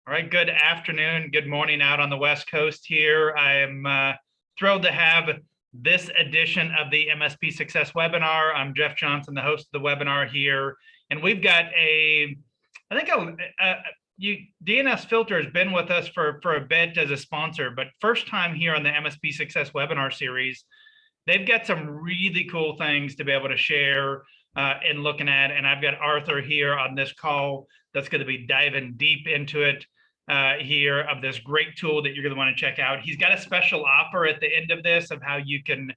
All right, good afternoon, good morning out on the West Coast here. I am thrilled to have this edition of the MSP Success webinar. I'm Jeff Johnson, the host of the webinar here, and we've got DNS Filter has been with us for a bit as a sponsor, but first time here on the MSP Success webinar series. They've got some really cool things to be able to share and looking at, and I've got Arthur here on this call that's going to be diving deep into it here of this great tool that you're going to want to check out. He's got a special offer at the end of this of how you can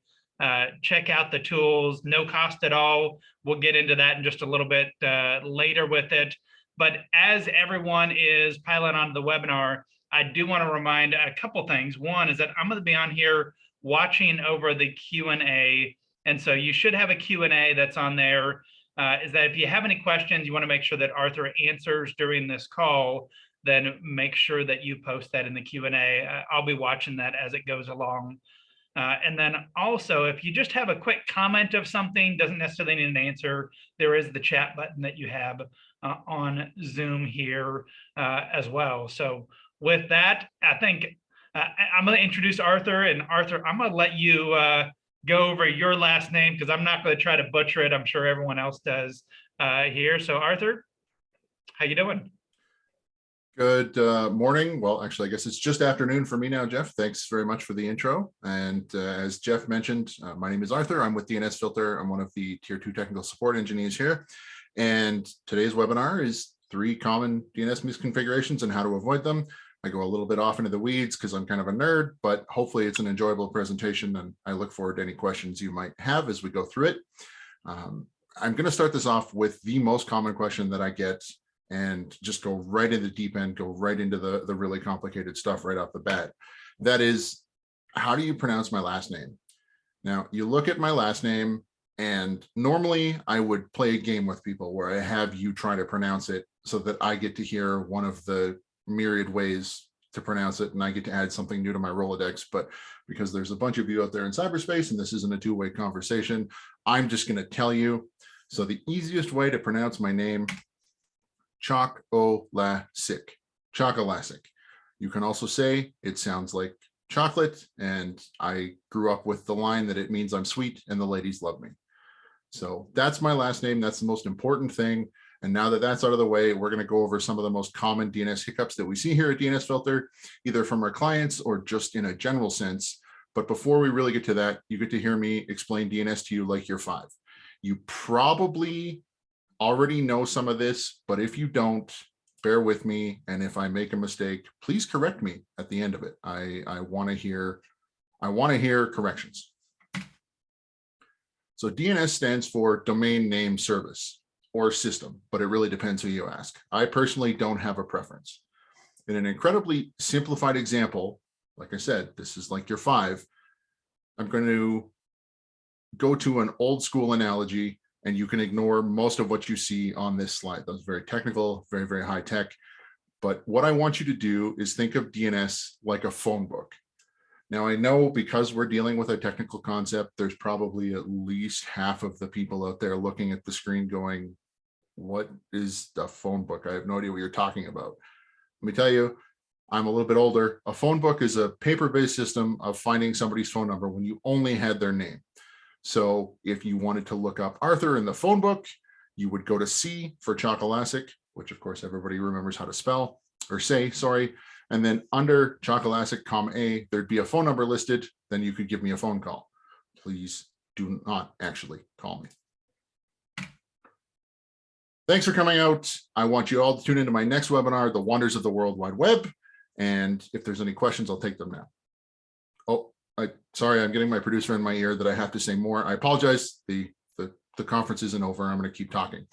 check out the tools, no cost at all. We'll get into that in just a little bit later with it. But as everyone is piling onto the webinar, I do want to remind a couple things. One is that I'm going to be on here watching over the Q&A. And so you should have a Q&A that's on there. Is that if you have any questions, you want to make sure that Arthur answers during this call, then make sure that you post that in the Q&A. I'll be watching that as it goes along. And then also, if you just have a quick comment of something, doesn't necessarily need an answer, there is the chat button that you have on Zoom here as well. So with that, I think I'm going to introduce Arthur. And Arthur, I'm going to let you go over your last name because I'm not going to try to butcher it. I'm sure everyone else does here. So Arthur, how you doing? Good morning. Well, actually, I guess it's just afternoon for me now, Jeff. Thanks very much for the intro. And as Jeff mentioned, my name is Arthur. I'm with DNS Filter. I'm one of the Tier 2 technical support engineers here. And today's webinar is 3 common DNS misconfigurations and how to avoid them. I go a little bit off into the weeds because I'm kind of a nerd, but hopefully it's an enjoyable presentation, and I look forward to any questions you might have as we go through it. I'm going to start this off with the most common question that I get and just go right in the deep end, go right into the really complicated stuff right off the bat. That is, how do you pronounce my last name? Now, you look at my last name, and normally I would play a game with people where I have you try to pronounce it so that I get to hear one of the myriad ways to pronounce it, and I get to add something new to my Rolodex. But because there's a bunch of you out there in cyberspace, and this isn't a two-way conversation, I'm just going to tell you. So the easiest way to pronounce my name, Chocolasic. Chocolasic. You can also say it sounds like chocolate, and I grew up with the line that it means I'm sweet and the ladies love me. So that's my last name. That's the most important thing. And now that that's out of the way, we're going to go over some of the most common DNS hiccups that we see here at DNS Filter, either from our clients or just in a general sense. But before we really get to that, you get to hear me explain DNS to you like you're 5. You probably already know some of this, but if you don't, bear with me. And if I make a mistake, please correct me at the end of it. I want to hear corrections. So DNS stands for Domain Name Service or System, but it really depends who you ask. I personally don't have a preference. In an incredibly simplified example, like I said, this is like your 5. I'm going to go to an old school analogy, and you can ignore most of what you see on this slide. That was very technical, very, very high tech. But what I want you to do is think of DNS like a phone book. Now, I know because we're dealing with a technical concept, there's probably at least half of the people out there looking at the screen going, what is the phone book? I have no idea what you're talking about. Let me tell you, I'm a little bit older. A phone book is a paper-based system of finding somebody's phone number when you only had their name. So if you wanted to look up Arthur in the phone book, you would go to C for Chocolasic, which of course everybody remembers how to spell or say, sorry. And then under Chocolasic, A, there'd be a phone number listed. Then you could give me a phone call. Please do not actually call me. Thanks for coming out. I want you all to tune into my next webinar, The Wonders of the World Wide Web. And if there's any questions, I'll take them now. Oh, sorry, I'm getting my producer in my ear that I have to say more. I apologize. The conference isn't over. I'm going to keep talking.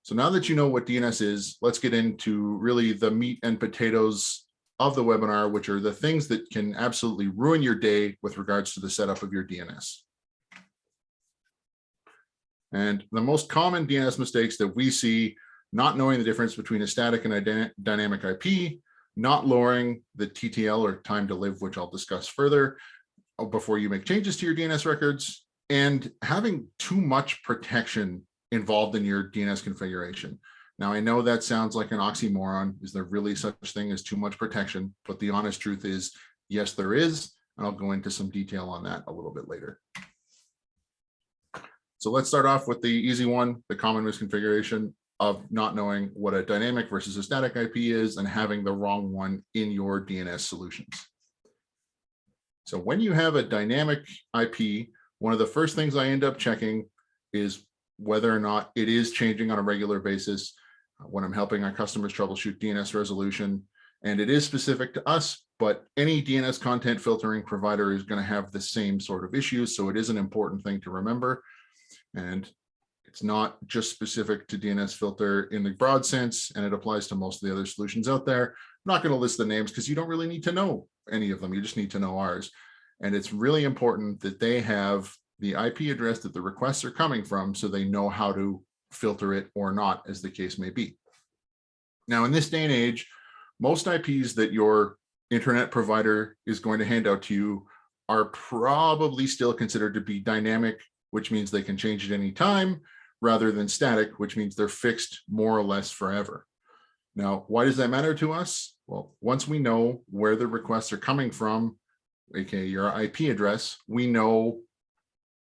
So now that you know what DNS is, let's get into really the meat and potatoes of the webinar, which are the things that can absolutely ruin your day with regards to the setup of your DNS. And the most common DNS mistakes that we see, not knowing the difference between a static and a dynamic IP, not lowering the TTL or time to live, which I'll discuss further before you make changes to your DNS records, and having too much protection involved in your DNS configuration. Now, I know that sounds like an oxymoron. Is there really such thing as too much protection? But the honest truth is, yes, there is. And I'll go into some detail on that a little bit later. So let's start off with the easy one, the common misconfiguration of not knowing what a dynamic versus a static IP is and having the wrong one in your DNS solutions. So when you have a dynamic IP, one of the first things I end up checking is whether or not it is changing on a regular basis when I'm helping our customers troubleshoot DNS resolution. And it is specific to us, but any DNS content filtering provider is going to have the same sort of issues. So it is an important thing to remember. And it's not just specific to DNS filter in the broad sense, and it applies to most of the other solutions out there. I'm not going to list the names because you don't really need to know any of them. You just need to know ours. And it's really important that they have the IP address that the requests are coming from so they know how to filter it or not, as the case may be. Now, in this day and age, most IPs that your internet provider is going to hand out to you are probably still considered to be dynamic, which means they can change at any time, rather than static, which means they're fixed more or less forever. Now, why does that matter to us? Well, once we know where the requests are coming from, aka your IP address, we know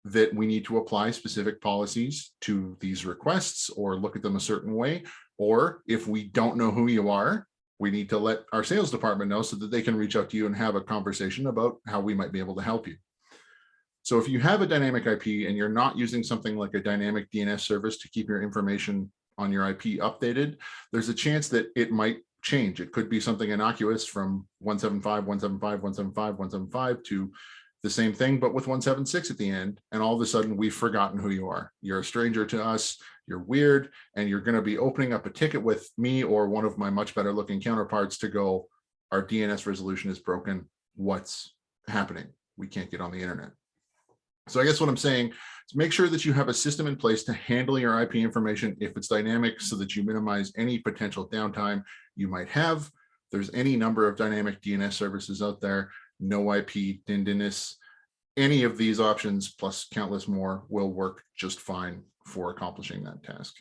that we need to apply specific policies to these requests or look at them a certain way. Or if we don't know who you are, we need to let our sales department know so that they can reach out to you and have a conversation about how we might be able to help you. So if you have a dynamic IP and you're not using something like a dynamic DNS service to keep your information on your IP updated, there's a chance that it might change. It could be something innocuous from 175, 175, 175, 175 to the same thing, but with 176 at the end. And all of a sudden we've forgotten who you are. You're a stranger to us, you're weird, and you're going to be opening up a ticket with me or one of my much better looking counterparts to go, our DNS resolution is broken. What's happening? We can't get on the internet. So I guess what I'm saying is make sure that you have a system in place to handle your IP information if it's dynamic so that you minimize any potential downtime you might have. There's any number of dynamic DNS services out there. No IP, DNS, any of these options plus countless more will work just fine for accomplishing that task.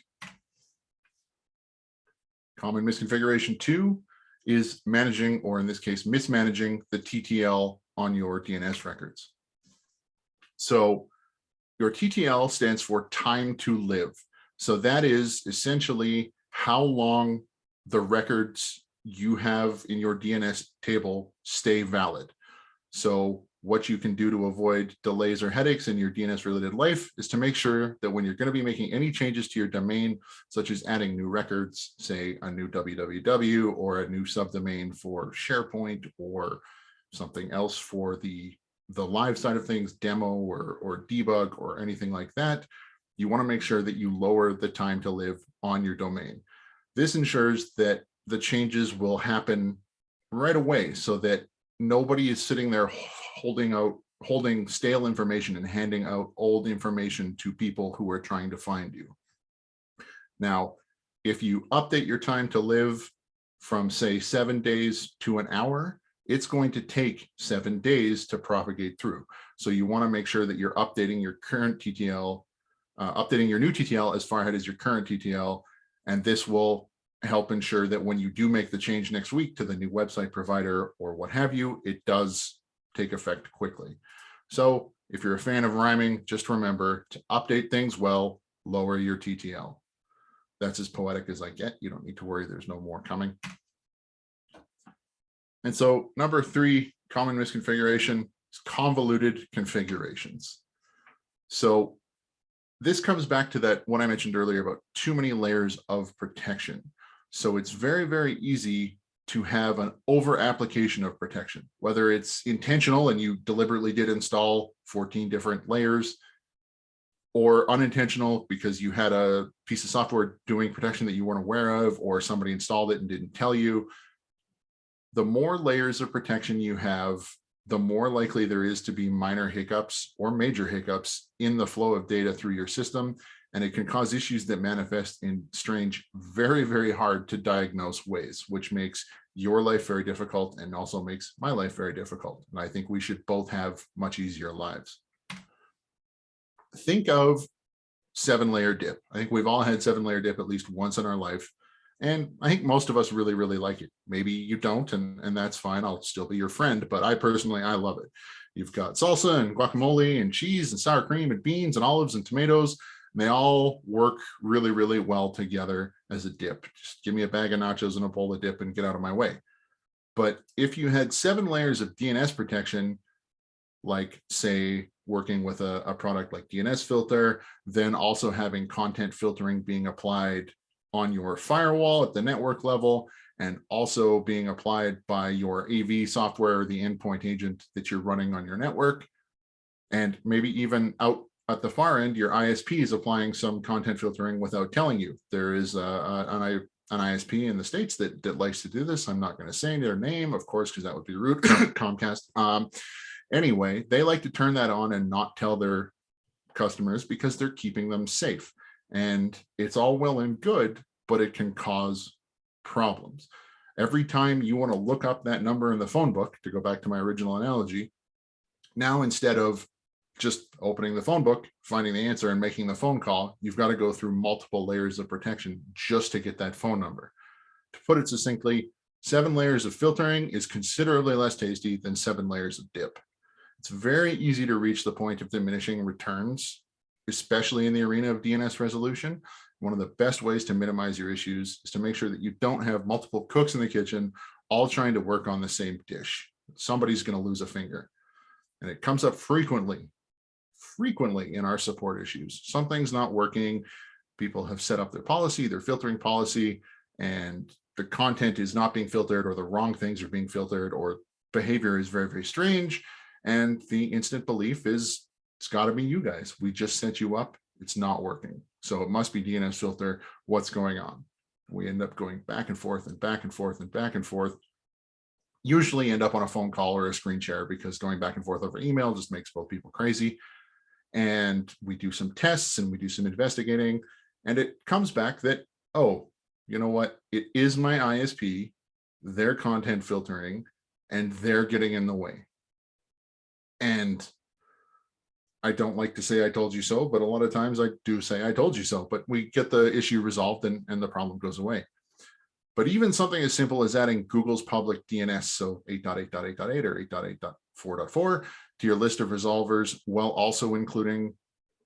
Common misconfiguration 2 is managing, or in this case, mismanaging the TTL on your DNS records. So your TTL stands for time to live. So that is essentially how long the records you have in your DNS table stay valid. So what you can do to avoid delays or headaches in your DNS related life is to make sure that when you're going to be making any changes to your domain, such as adding new records, say a new www or a new subdomain for SharePoint or something else for the live side of things, demo or debug or anything like that, you want to make sure that you lower the time to live on your domain. This ensures that the changes will happen right away so that nobody is sitting there holding stale information and handing out old information to people who are trying to find you. Now, if you update your time to live from say 7 days to an hour, it's going to take 7 days to propagate through. So you want to make sure that you're updating your current TTL, updating your new TTL as far ahead as your current TTL, and this will help ensure that when you do make the change next week to the new website provider or what have you, it does take effect quickly. So if you're a fan of rhyming, just remember to update things well, lower your TTL. That's as poetic as I get. You don't need to worry, there's no more coming. And so number 3, common misconfiguration is convoluted configurations. So this comes back to that what I mentioned earlier about too many layers of protection. So it's very, very easy to have an over application of protection, whether it's intentional and you deliberately did install 14 different layers, or unintentional because you had a piece of software doing protection that you weren't aware of, or somebody installed it and didn't tell you. The more layers of protection you have, the more likely there is to be minor hiccups or major hiccups in the flow of data through your system. And it can cause issues that manifest in strange, very, very hard to diagnose ways, which makes your life very difficult and also makes my life very difficult. And I think we should both have much easier lives. Think of 7-layer dip. I think we've all had 7-layer dip at least once in our life. And I think most of us really, really like it. Maybe you don't, and that's fine. I'll still be your friend, but I personally, I love it. You've got salsa and guacamole and cheese and sour cream and beans and olives and tomatoes. And they all work really, really well together as a dip. Just give me a bag of nachos and a bowl of dip and get out of my way. But if you had 7 layers of DNS protection, like say working with a product like DNS Filter, then also having content filtering being applied on your firewall at the network level, and also being applied by your AV software, the endpoint agent that you're running on your network, and maybe even out at the far end, your ISP is applying some content filtering without telling you. There is an ISP in the States that likes to do this. I'm not going to say their name, of course, because that would be rude. Comcast. Anyway, they like to turn that on and not tell their customers because they're keeping them safe. And it's all well and good, but it can cause problems. Every time you want to look up that number in the phone book, to go back to my original analogy, now instead of just opening the phone book, finding the answer and making the phone call, you've got to go through multiple layers of protection just to get that phone number. To put it succinctly, 7 layers of filtering is considerably less tasty than 7 layers of dip. It's very easy to reach the point of diminishing returns, especially in the arena of DNS resolution. One of the best ways to minimize your issues is to make sure that you don't have multiple cooks in the kitchen, all trying to work on the same dish. Somebody's going to lose a finger. And it comes up frequently in our support issues. Something's not working. People have set up their policy, their filtering policy, and the content is not being filtered, or the wrong things are being filtered, or behavior is very, very strange. And the instant belief is, it's got to be you guys. We just set you up. It's not working. So it must be DNS filter. What's going on? We end up going back and forth and back and forth and back and forth. Usually end up on a phone call or a screen share, because going back and forth over email just makes both people crazy. And we do some tests and we do some investigating, and it comes back that, oh, you know what? It is my ISP, they're content filtering, and they're getting in the way. And I don't like to say I told you so, but a lot of times I do say I told you so, but we get the issue resolved and the problem goes away. But even something as simple as adding Google's public DNS, so 8.8.8.8 or 8.8.4.4 to your list of resolvers, while also including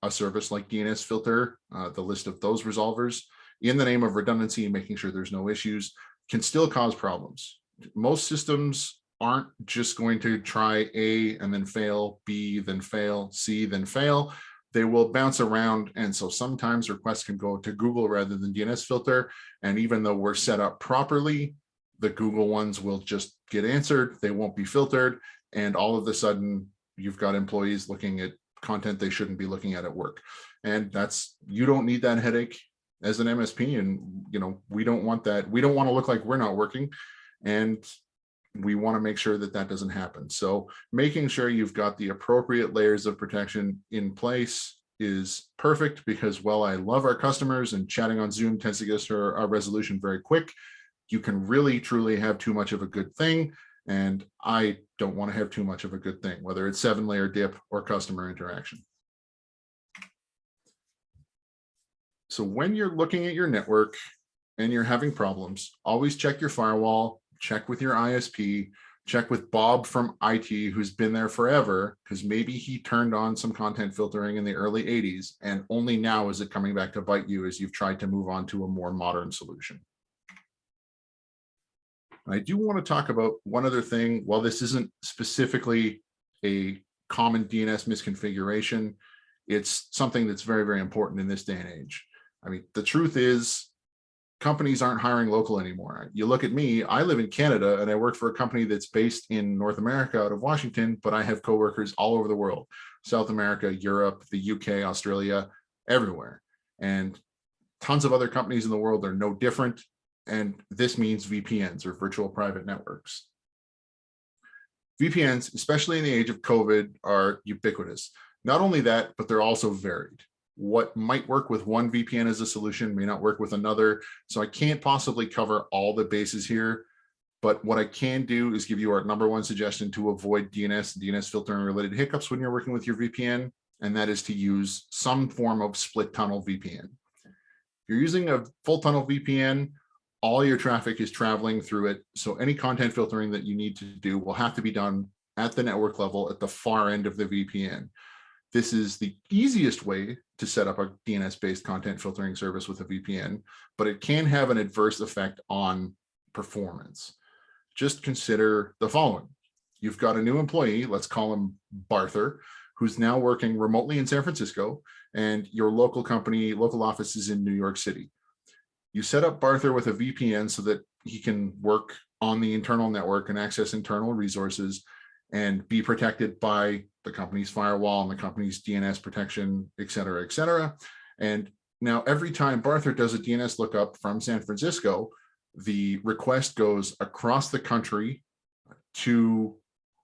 a service like DNS Filter, the list of those resolvers, in the name of redundancy and making sure there's no issues, can still cause problems. Most systems aren't just going to try A and then fail, B, then fail, C, then fail. They will bounce around. And so sometimes requests can go to Google rather than DNS Filter. And even though we're set up properly, the Google ones will just get answered. They won't be filtered. And all of a sudden, you've got employees looking at content they shouldn't be looking at work. And you don't need that headache as an MSP. And, we don't want that. We don't want to look like we're not working. And we want to make sure that that doesn't happen. So making sure you've got the appropriate layers of protection in place is perfect, because while I love our customers and chatting on Zoom tends to get us our resolution very quick, you can really truly have too much of a good thing. And I don't want to have too much of a good thing, whether it's 7-layer dip or customer interaction. So when you're looking at your network and you're having problems, always check your firewall, check with your ISP, check with Bob from IT, who's been there forever, because maybe he turned on some content filtering in the early 80s, and only now is it coming back to bite you as you've tried to move on to a more modern solution. I do want to talk about one other thing. While this isn't specifically a common DNS misconfiguration, it's something that's very, very important in this day and age. I mean, the truth is, companies aren't hiring local anymore. You look at me, I live in Canada and I work for a company that's based in North America out of Washington, but I have coworkers all over the world, South America, Europe, the UK, Australia, everywhere. And tons of other companies in the world are no different. And this means VPNs, or virtual private networks. VPNs, especially in the age of COVID, are ubiquitous. Not only that, but they're also varied. What might work with one VPN as a solution may not work with another. So I can't possibly cover all the bases here, but what I can do is give you our #1 suggestion to avoid DNS and DNS filtering related hiccups when you're working with your VPN, and that is to use some form of split tunnel VPN. If you're using a full tunnel VPN, all your traffic is traveling through it. So any content filtering that you need to do will have to be done at the network level at the far end of the VPN. This is the easiest way to set up a DNS-based content filtering service with a VPN, but it can have an adverse effect on performance. Just consider the following. You've got a new employee, let's call him Barther, who's now working remotely in San Francisco, and your local company, local office is in New York City. You set up Barther with a VPN so that he can work on the internal network and access internal resources and be protected by the company's firewall and the company's DNS protection, et cetera, et cetera. And now every time Barther does a DNS lookup from San Francisco, the request goes across the country to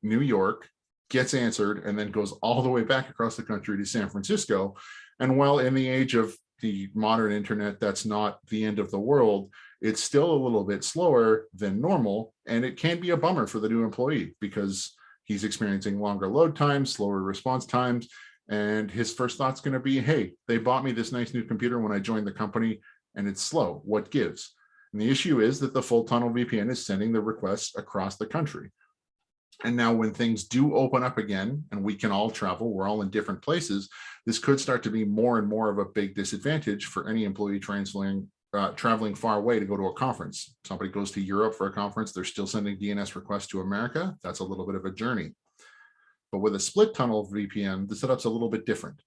New York, gets answered, and then goes all the way back across the country to San Francisco. And while in the age of the modern internet, that's not the end of the world, it's still a little bit slower than normal. And it can be a bummer for the new employee because he's experiencing longer load times, slower response times. And his first thought's going to be, hey, they bought me this nice new computer when I joined the company and it's slow. What gives? And the issue is that the full tunnel VPN is sending the requests across the country. And now when things do open up again and we can all travel, we're all in different places, this could start to be more and more of a big disadvantage for any employee traveling far away to go to a conference. Somebody goes to Europe for a conference, they're still sending DNS requests to America. That's a little bit of a journey. But with a split tunnel VPN, the setup's a little bit different.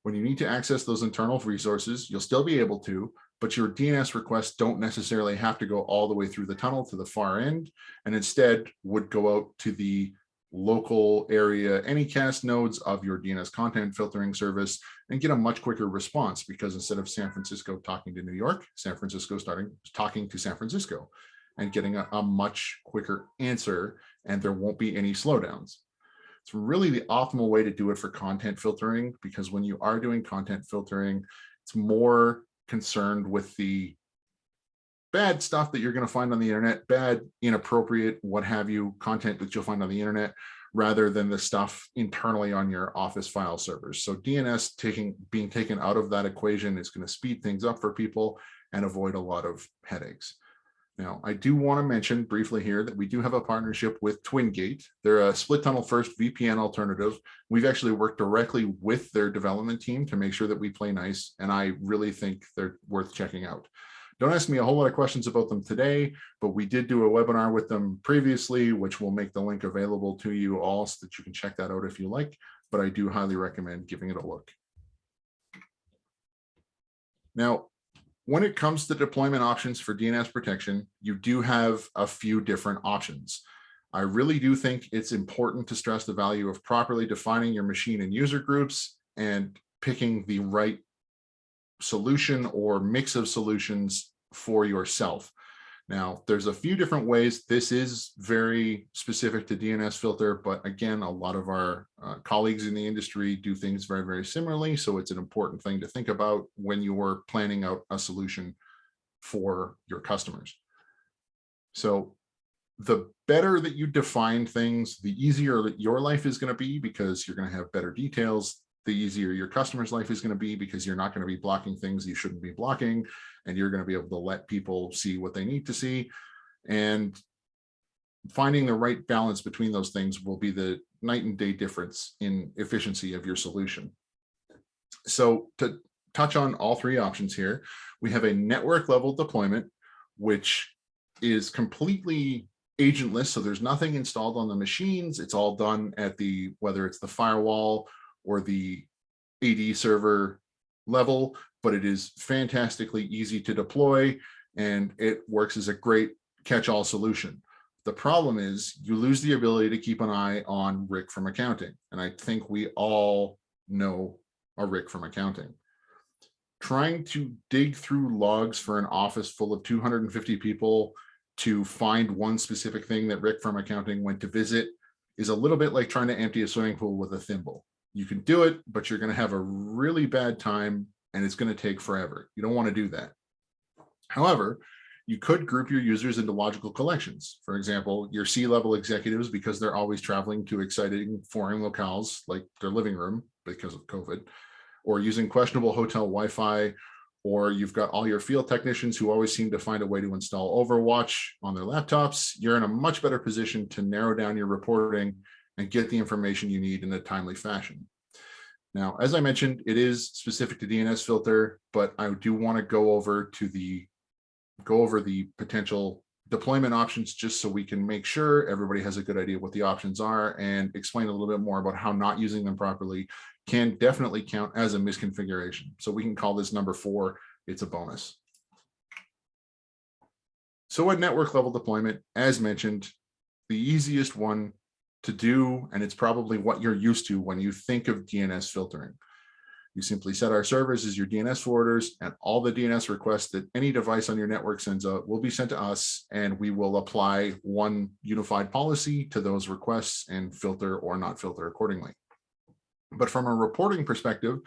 When you need to access those internal resources, you'll still be able to, but your DNS requests don't necessarily have to go all the way through the tunnel to the far end, and instead would go out to the local area Anycast nodes of your DNS content filtering service and get a much quicker response, because instead of San Francisco talking to New York, San Francisco talking to San Francisco and getting a much quicker answer, and there won't be any slowdowns. It's really the optimal way to do it for content filtering, because when you are doing content filtering, it's more concerned with the bad stuff that you're going to find on the internet, bad, inappropriate, what have you, content that you'll find on the internet, rather than the stuff internally on your office file servers. So DNS being taken out of that equation is going to speed things up for people and avoid a lot of headaches. Now, I do want to mention briefly here that we do have a partnership with TwinGate. They're a split tunnel first VPN alternative. We've actually worked directly with their development team to make sure that we play nice, and I really think they're worth checking out. Don't ask me a whole lot of questions about them today, but we did do a webinar with them previously, which will make the link available to you all so that you can check that out if you like, but I do highly recommend giving it a look. Now, when it comes to deployment options for DNS protection, you do have a few different options. I really do think it's important to stress the value of properly defining your machine and user groups and picking the right solution or mix of solutions for yourself. Now, there's a few different ways. This is very specific to DNS filter, but again, a lot of our colleagues in the industry do things very, very similarly. So it's an important thing to think about when you are planning out a solution for your customers. So the better that you define things, the easier that your life is going to be, because you're going to have better details. The easier your customer's life is going to be, because you're not going to be blocking things you shouldn't be blocking, and you're going to be able to let people see what they need to see. And finding the right balance between those things will be the night and day difference in efficiency of your solution. So to touch on all three options here, we have a network level deployment, which is completely agentless. So there's nothing installed on the machines. It's all done at the, whether it's the firewall or the AD server level, but it is fantastically easy to deploy, and it works as a great catch-all solution. The problem is you lose the ability to keep an eye on Rick from accounting. And I think we all know a Rick from accounting. Trying to dig through logs for an office full of 250 people to find one specific thing that Rick from accounting went to visit is a little bit like trying to empty a swimming pool with a thimble. You can do it, but you're going to have a really bad time and it's going to take forever. You don't want to do that. However, you could group your users into logical collections. For example, your C-level executives, because they're always traveling to exciting foreign locales like their living room because of COVID, or using questionable hotel Wi-Fi, or you've got all your field technicians who always seem to find a way to install Overwatch on their laptops, you're in a much better position to narrow down your reporting and get the information you need in a timely fashion. Now, as I mentioned, it is specific to DNS filter, but I do want to go over the potential deployment options just so we can make sure everybody has a good idea what the options are, and explain a little bit more about how not using them properly can definitely count as a misconfiguration. So we can call this number 4. It's a bonus. So a network level deployment, as mentioned, the easiest one to do, and it's probably what you're used to when you think of DNS filtering. You simply set our servers as your DNS forwarders, and all the DNS requests that any device on your network sends out will be sent to us, and we will apply one unified policy to those requests and filter or not filter accordingly. But from a reporting perspective,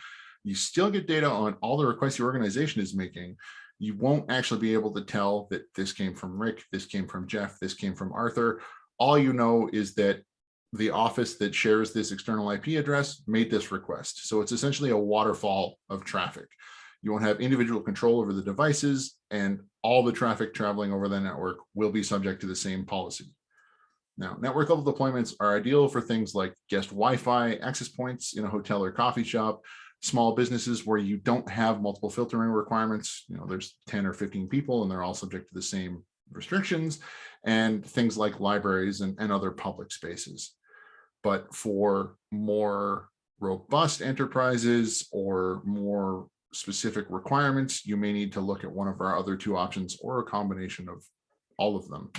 you still get data on all the requests your organization is making. You won't actually be able to tell that this came from Rick, this came from Jeff, this came from Arthur. All you know is that the office that shares this external IP address made this request. So it's essentially a waterfall of traffic. You won't have individual control over the devices, and all the traffic traveling over the network will be subject to the same policy. Now, network level deployments are ideal for things like guest Wi-Fi access points in a hotel or coffee shop, small businesses where you don't have multiple filtering requirements. There's 10 or 15 people and they're all subject to the same restrictions, and things like libraries and other public spaces. But for more robust enterprises or more specific requirements, you may need to look at one of our other 2 options or a combination of all of them.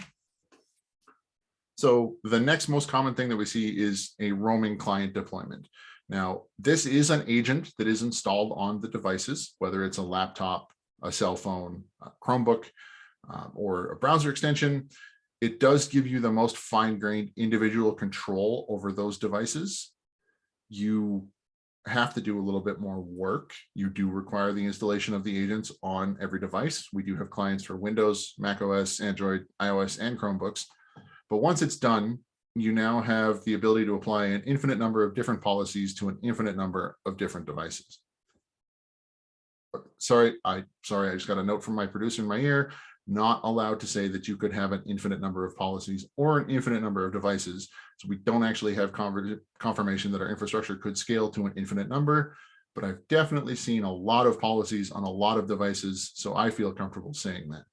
So the next most common thing that we see is a roaming client deployment. Now, this is an agent that is installed on the devices, whether it's a laptop, a cell phone, a Chromebook, or a browser extension. It does give you the most fine-grained individual control over those devices. You have to do a little bit more work. You do require the installation of the agents on every device. We do have clients for Windows, Mac OS, Android, iOS, and Chromebooks. But once it's done, you now have the ability to apply an infinite number of different policies to an infinite number of different devices. Sorry, I just got a note from my producer in my ear. Not allowed to say that you could have an infinite number of policies or an infinite number of devices. So we don't actually have confirmation that our infrastructure could scale to an infinite number, but I've definitely seen a lot of policies on a lot of devices, so I feel comfortable saying that.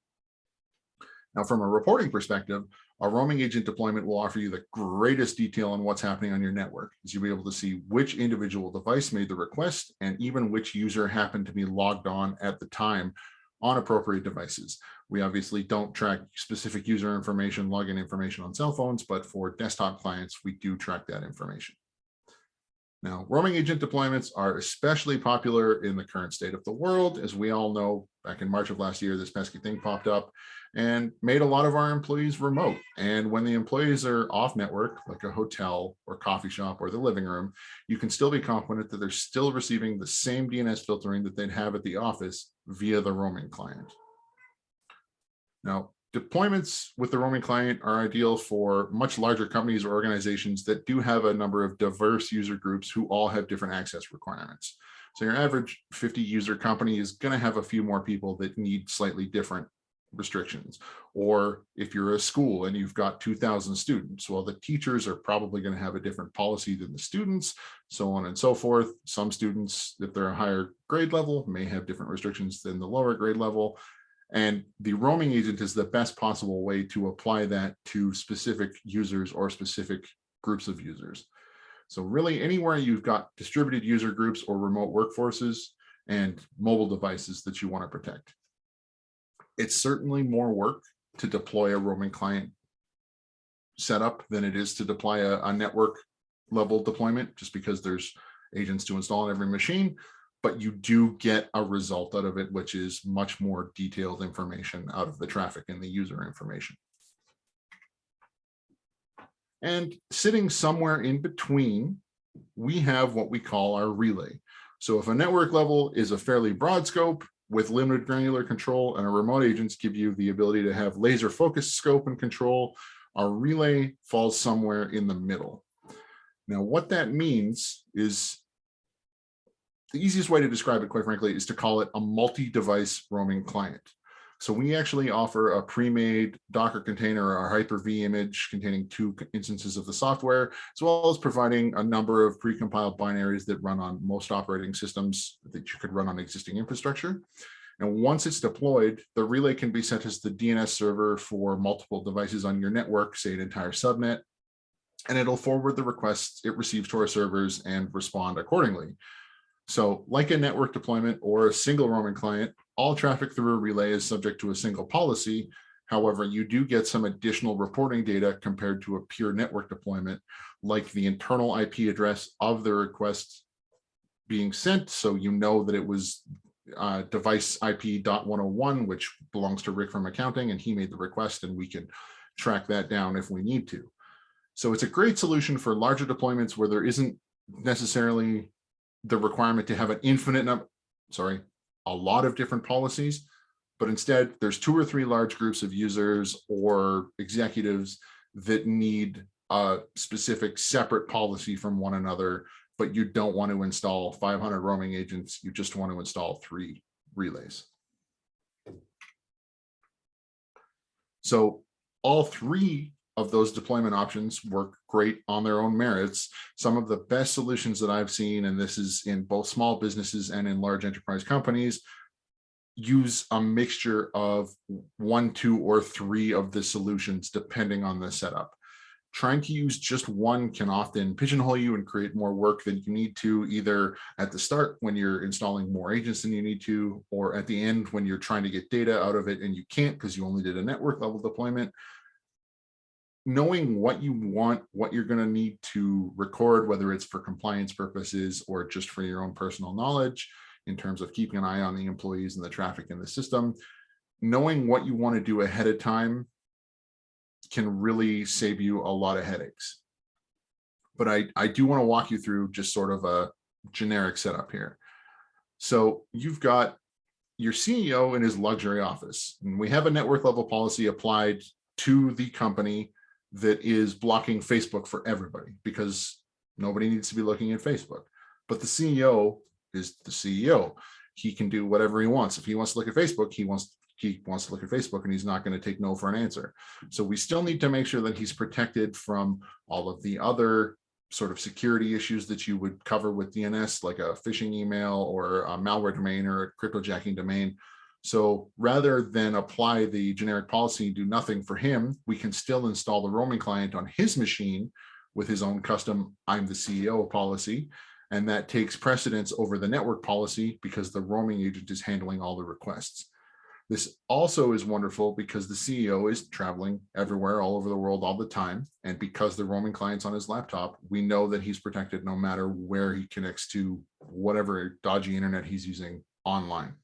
Now, from a reporting perspective, a roaming agent deployment will offer you the greatest detail on what's happening on your network, as you'll be able to see which individual device made the request and even which user happened to be logged on at the time on appropriate devices. We obviously don't track specific user information, login information on cell phones, but for desktop clients, we do track that information. Now, roaming agent deployments are especially popular in the current state of the world. As we all know, back in March of last year, this pesky thing popped up and made a lot of our employees remote. And when the employees are off network, like a hotel or coffee shop or the living room, you can still be confident that they're still receiving the same DNS filtering that they'd have at the office via the roaming client. Now, deployments with the roaming client are ideal for much larger companies or organizations that do have a number of diverse user groups who all have different access requirements. So your average 50 user company is going to have a few more people that need slightly different restrictions. Or if you're a school and you've got 2,000 students, well, the teachers are probably going to have a different policy than the students, so on and so forth. Some students, if they're a higher grade level, may have different restrictions than the lower grade level. And the roaming agent is the best possible way to apply that to specific users or specific groups of users. So really anywhere you've got distributed user groups or remote workforces and mobile devices that you want to protect. It's certainly more work to deploy a roaming client setup than it is to deploy a network level deployment, just because there's agents to install on every machine. But you do get a result out of it, which is much more detailed information out of the traffic and the user information. And sitting somewhere in between, we have what we call our relay. So if a network level is a fairly broad scope with limited granular control, and our remote agents give you the ability to have laser focused scope and control, our relay falls somewhere in the middle. Now, what that means is the easiest way to describe it, quite frankly, is to call it a multi-device roaming client. So we actually offer a pre-made Docker container or Hyper-V image containing 2 instances of the software, as well as providing a number of pre-compiled binaries that run on most operating systems that you could run on existing infrastructure. And once it's deployed, the relay can be sent as the DNS server for multiple devices on your network, say an entire subnet, and it'll forward the requests it receives to our servers and respond accordingly. So like a network deployment or a single roaming client, all traffic through a relay is subject to a single policy. However, you do get some additional reporting data compared to a pure network deployment, like the internal IP address of the request being sent. So you know that it was device IP.101, which belongs to Rick from accounting, and he made the request, and we can track that down if we need to. So it's a great solution for larger deployments where there isn't necessarily the requirement to have an infinite number, a lot of different policies, but instead there's 2 or 3 large groups of users or executives that need a specific separate policy from one another, but you don't want to install 500 roaming agents. You just want to install 3 relays. So all 3 of those deployment options work great on their own merits. Some of the best solutions that I've seen, and this is in both small businesses and in large enterprise companies, use a mixture of 1, 2, or 3 of the solutions depending on the setup. Trying to use just one can often pigeonhole you and create more work than you need to, either at the start when you're installing more agents than you need to, or at the end when you're trying to get data out of it and you can't because you only did a network level deployment. Knowing what you want, what you're going to need to record, whether it's for compliance purposes or just for your own personal knowledge in terms of keeping an eye on the employees and the traffic in the system, knowing what you want to do ahead of time can really save you a lot of headaches. But I do want to walk you through just sort of a generic setup here. So you've got your CEO in his luxury office, and we have a network level policy applied to the company that is blocking Facebook for everybody because nobody needs to be looking at Facebook. But the CEO is the CEO. He can do whatever he wants. If he wants to look at Facebook, he wants to look at Facebook, and he's not going to take no for an answer. So we still need to make sure that he's protected from all of the other sort of security issues that you would cover with DNS, like a phishing email or a malware domain or a cryptojacking domain. So rather than apply the generic policy and do nothing for him, we can still install the roaming client on his machine with his own custom I'm the CEO policy. And that takes precedence over the network policy because the roaming agent is handling all the requests. This also is wonderful because the CEO is traveling everywhere, all over the world, all the time. And because the roaming client's on his laptop, we know that he's protected no matter where he connects to whatever dodgy internet he's using online.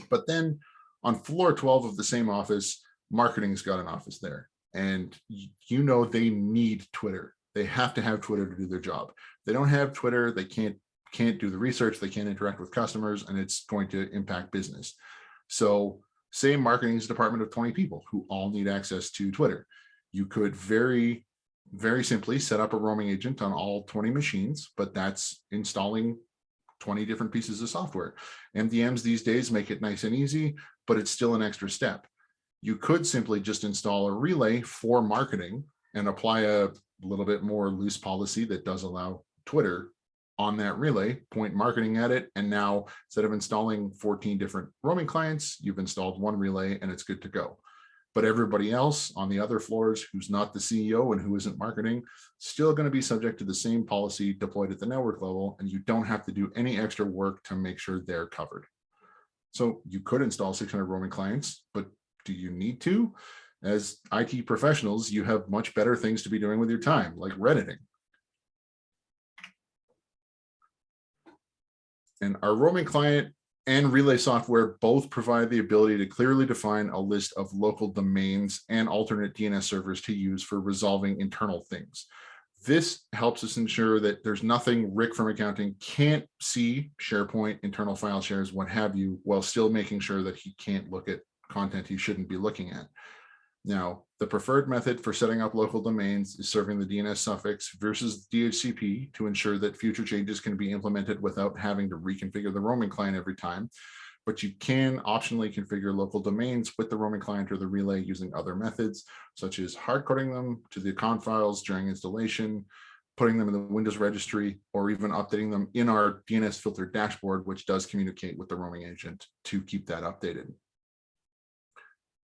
But then on floor 12 of the same office, marketing's got an office there. And you know they need Twitter. They have to have Twitter to do their job. If they don't have Twitter, they can't do the research, they can't interact with customers, and it's going to impact business. So say marketing's a department of 20 people who all need access to Twitter. You could very, very simply set up a roaming agent on all 20 machines, but that's installing 20 different pieces of software. MDMs these days make it nice and easy, but it's still an extra step. You could simply just install a relay for marketing and apply a little bit more loose policy that does allow Twitter on that relay, point marketing at it, and now instead of installing 14 different roaming clients, you've installed one relay and it's good to go. But everybody else on the other floors who's not the CEO and who isn't marketing, still going to be subject to the same policy deployed at the network level, and you don't have to do any extra work to make sure they're covered. So you could install 600 roaming clients, but do you need to? As IT professionals, you have much better things to be doing with your time, like Redditing. And our roaming client and relay software both provide the ability to clearly define a list of local domains and alternate DNS servers to use for resolving internal things. This helps us ensure that there's nothing Rick from accounting can't see, SharePoint, internal file shares, what have you, while still making sure that he can't look at content he shouldn't be looking at. Now, the preferred method for setting up local domains is serving the DNS suffix versus DHCP to ensure that future changes can be implemented without having to reconfigure the roaming client every time. But you can optionally configure local domains with the roaming client or the relay using other methods, such as hard-coding them to the account files during installation, putting them in the Windows registry, or even updating them in our DNS filter dashboard, which does communicate with the roaming agent to keep that updated.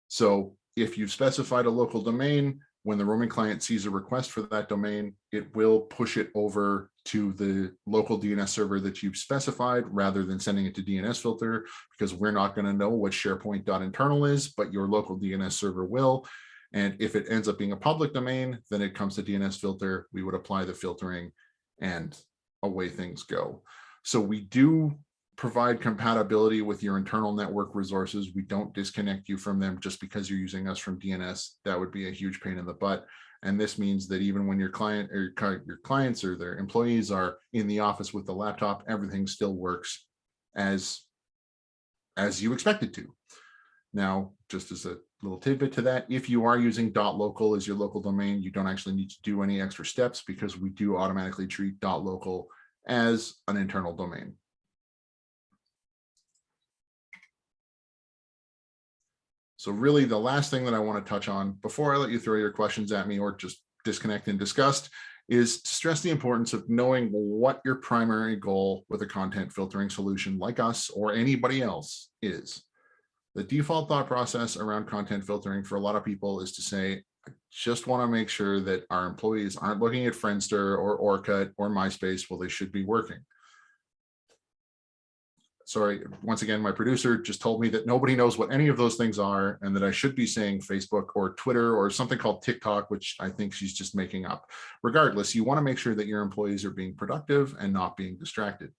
So if you've specified a local domain, when the roaming client sees a request for that domain, it will push it over to the local DNS server that you've specified rather than sending it to DNS filter, because we're not going to know what SharePoint.internal is, but your local DNS server will. And if it ends up being a public domain, then it comes to DNS filter. We would apply the filtering and away things go. So we do provide compatibility with your internal network resources. We don't disconnect you from them just because you're using us from DNS. That would be a huge pain in the butt. And this means that even when your client or your clients or their employees are in the office with the laptop, everything still works as you expect it to. Now, just as a little tidbit to that, if you are using .local as your local domain, you don't actually need to do any extra steps because we do automatically treat .local as an internal domain. So really the last thing that I want to touch on before I let you throw your questions at me or just disconnect and disgust is to stress the importance of knowing what your primary goal with a content filtering solution like us or anybody else is. The default thought process around content filtering for a lot of people is to say, I just want to make sure that our employees aren't looking at Friendster or Orkut or MySpace while they should be working. Sorry, once again, my producer just told me that nobody knows what any of those things are and that I should be saying Facebook or Twitter or something called TikTok, which I think she's just making up. Regardless, you want to make sure that your employees are being productive and not being distracted.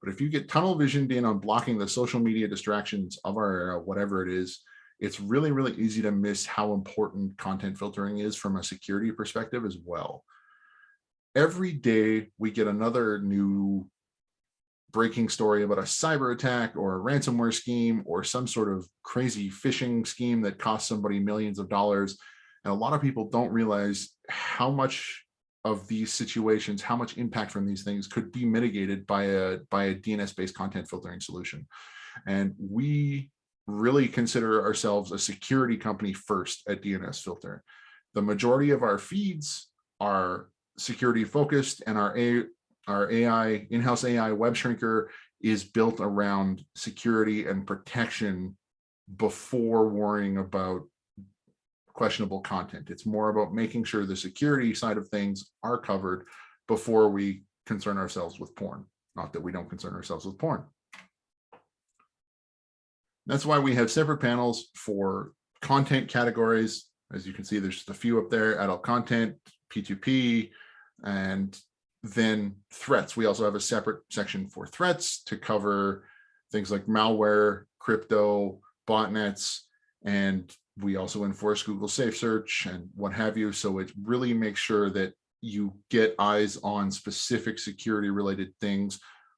But if you get tunnel visioned in on blocking the social media distractions of our era, whatever it is, it's really, really easy to miss how important content filtering is from a security perspective as well. Every day we get another new breaking story about a cyber attack or a ransomware scheme or some sort of crazy phishing scheme that costs somebody millions of dollars. And a lot of people don't realize how much of these situations, how much impact from these things could be mitigated by a DNS-based content filtering solution. And we really consider ourselves a security company first at DNS Filter. The majority of our feeds are security focused, and our AI, in-house AI web shrinker is built around security and protection before worrying about questionable content. It's more about making sure the security side of things are covered before we concern ourselves with porn. Not that we don't concern ourselves with porn. That's why we have separate panels for content categories. As you can see, there's just a few up there: adult content, P2P, and then threats. We also have a separate section for threats to cover things like malware, crypto, botnets, and we also enforce Google Safe Search and what have you. So it really makes sure that you get eyes on specific security related things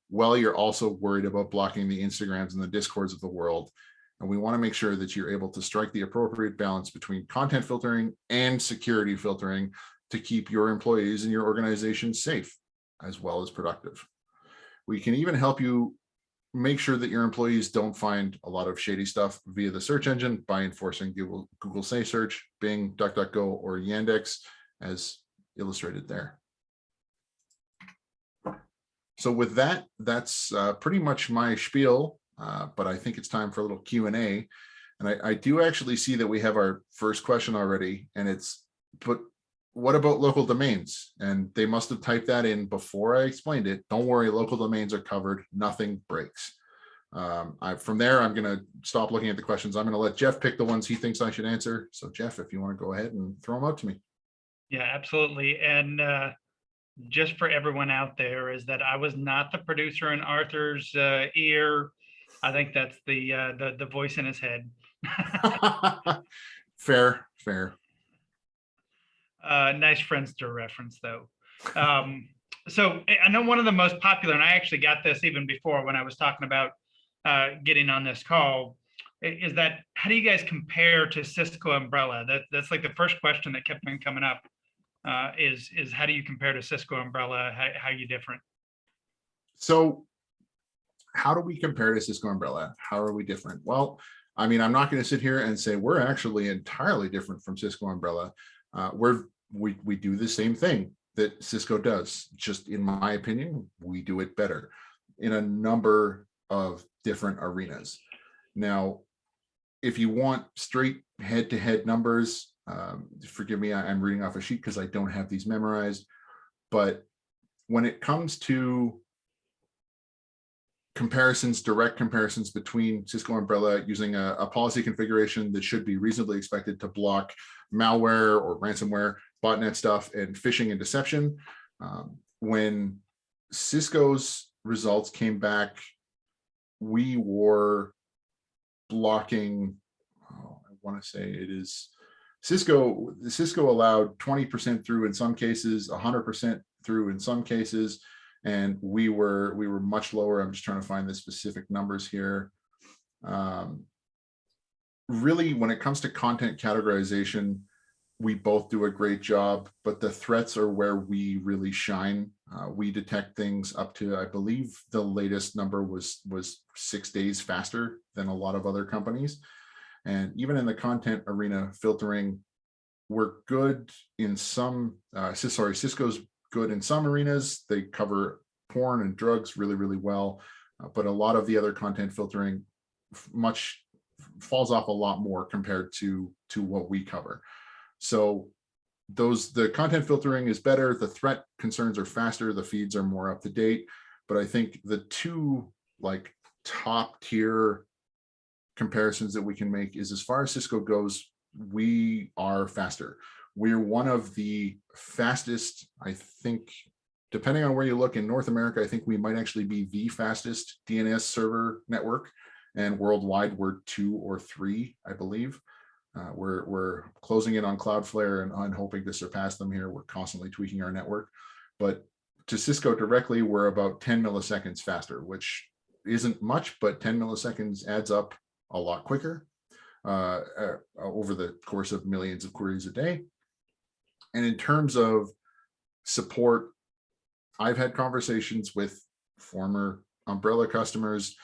while you're also worried about blocking the Instagrams and the Discords of the world. And we want to make sure that you're able to strike the appropriate balance between content filtering and security filtering to keep your employees and your organization safe as well as productive. We can even help you make sure that your employees don't find a lot of shady stuff via the search engine by enforcing Google Safe Search, Bing, DuckDuckGo, or Yandex, as illustrated there. So with that, that's pretty much my spiel, but I think it's time for a little Q&A. And I do actually see that we have our first question already, and it's, but what about local domains? And they must have typed that in before I explained it. Don't worry, local domains are covered. Nothing breaks. From there, I'm going to stop looking at the questions. I'm going to let Jeff pick the ones he thinks I should answer. So Jeff, if you want to go ahead and throw them out to me. Yeah, absolutely. And just for everyone out there, is that I was not the producer in Arthur's ear. I think that's the voice in his head. Fair. Nice Friendster reference, though. So I know one of the most popular, and I actually got this even before when I was talking about getting on this call, is that how do you guys compare to Cisco umbrella? That's like the first question that kept on coming up. Is how do you compare to Cisco umbrella? How are you different? So how do we compare to Cisco umbrella? How are we different? Well, I mean, I'm not going to sit here and say we're actually entirely different from Cisco umbrella. We do the same thing that Cisco does. Just in my opinion, we do it better in a number of different arenas. Now, if you want straight head-to-head numbers, forgive me, I'm reading off a sheet because I don't have these memorized. But when it comes to comparisons, direct comparisons between Cisco umbrella using a policy configuration that should be reasonably expected to block malware or ransomware, botnet stuff, and phishing and deception. When Cisco's results came back, we were blocking, I want to say it is Cisco allowed 20% through in some cases, 100% through in some cases, and we were much lower. I'm just trying to find the specific numbers here. Really, when it comes to content categorization, we both do a great job, but the threats are where we really shine. We detect things up to, I believe the latest number was 6 days faster than a lot of other companies. And even in the content arena filtering, we're good in some, Cisco's good in some arenas. They cover porn and drugs really, really well. But a lot of the other content filtering falls off a lot more compared to what we cover. So the content filtering is better, the threat concerns are faster, the feeds are more up to date. But I think the two like top tier comparisons that we can make is, as far as Cisco goes, we are faster. We're one of the fastest, I think, depending on where you look in North America, I think we might actually be the fastest DNS server network, and worldwide we're 2 or 3, I believe. We're closing in on Cloudflare and hoping to surpass them here. We're constantly tweaking our network, but to Cisco directly, we're about 10 milliseconds faster, which isn't much, but 10 milliseconds adds up a lot quicker over the course of millions of queries a day. And in terms of support, I've had conversations with former umbrella customers,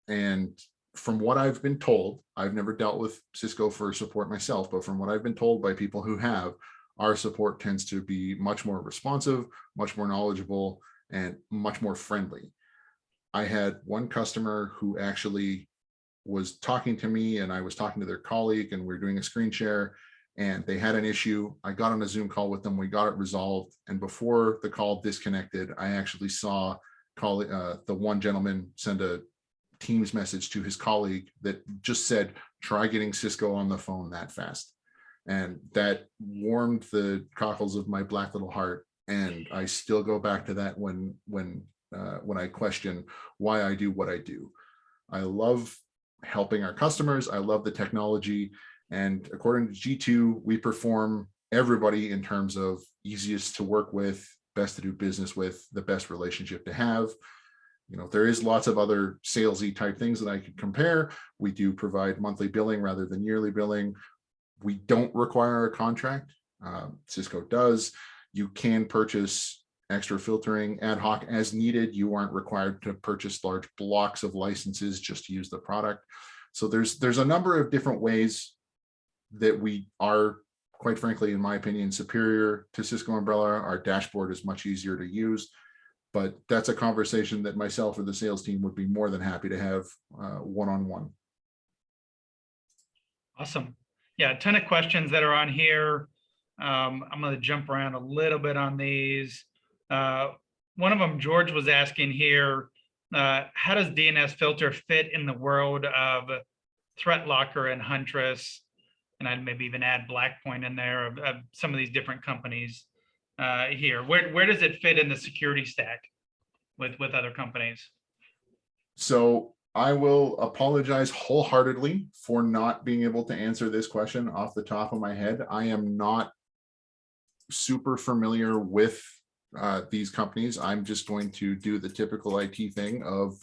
and from what I've been told, I've never dealt with Cisco for support myself, but from what I've been told by people who have, our support tends to be much more responsive, much more knowledgeable, and much more friendly. I had one customer who actually was talking to me, and I was talking to their colleague, and we were doing a screen share, and they had an issue. I got on a Zoom call with them. We got it resolved. And before the call disconnected, I actually saw the one gentleman send a Teams message to his colleague that just said, try getting Cisco on the phone that fast. And that warmed the cockles of my black little heart. And I still go back to that when I question why I do what I do. I love helping our customers. I love the technology. And according to G2, we perform everybody in terms of easiest to work with, best to do business with, the best relationship to have. You know, there is lots of other salesy type things that I could compare. We do provide monthly billing rather than yearly billing. We don't require a contract. Cisco does. You can purchase extra filtering ad hoc as needed. You aren't required to purchase large blocks of licenses just to use the product. So there's a number of different ways that we are, quite frankly, in my opinion, superior to Cisco umbrella. Our dashboard is much easier to use. But that's a conversation that myself or the sales team would be more than happy to have one-on-one. Awesome. Yeah, a ton of questions that are on here. I'm going to jump around a little bit on these. One of them, George was asking here, how does DNS Filter fit in the world of Threat Locker and Huntress? And I'd maybe even add Blackpoint in there of some of these different companies. Here, where does it fit in the security stack with other companies? So I will apologize wholeheartedly for not being able to answer this question off the top of my head. I am not super familiar with these companies, I'm just going to do the typical IT thing of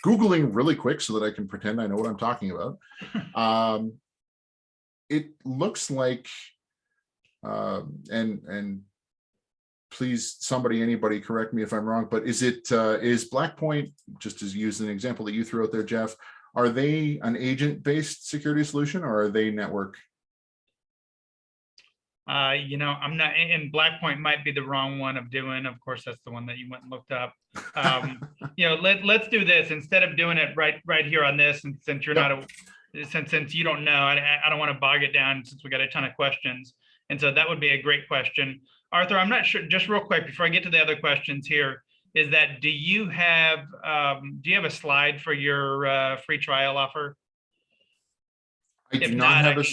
Googling really quick so that I can pretend I know what I'm talking about. It looks like, and please, anybody correct me if I'm wrong, but is BlackPoint, just as use an example that you threw out there, Jeff, are they an agent-based security solution or are they network? I'm not, and BlackPoint might be the wrong one of doing. Of course, that's the one that you went and looked up. Let's do this instead of doing it right here on this. And since you're not since you don't know, I don't want to bog it down since we got a ton of questions. And so that would be a great question. Arthur, I'm not sure, just real quick before I get to the other questions here, is that do you have a slide for your free trial offer? I do not have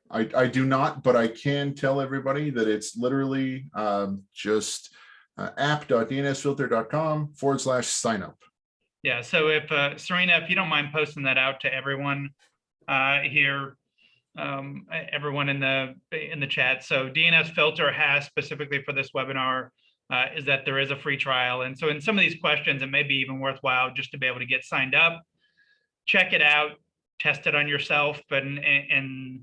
I do not, but I can tell everybody that it's literally just app.dnsfilter.com/signup. Yeah, so if Serena, if you don't mind posting that out to everyone here, everyone in the chat. So DNS Filter has specifically for this webinar is that there is a free trial. And so in some of these questions, it may be even worthwhile just to be able to get signed up, check it out, test it on yourself, but and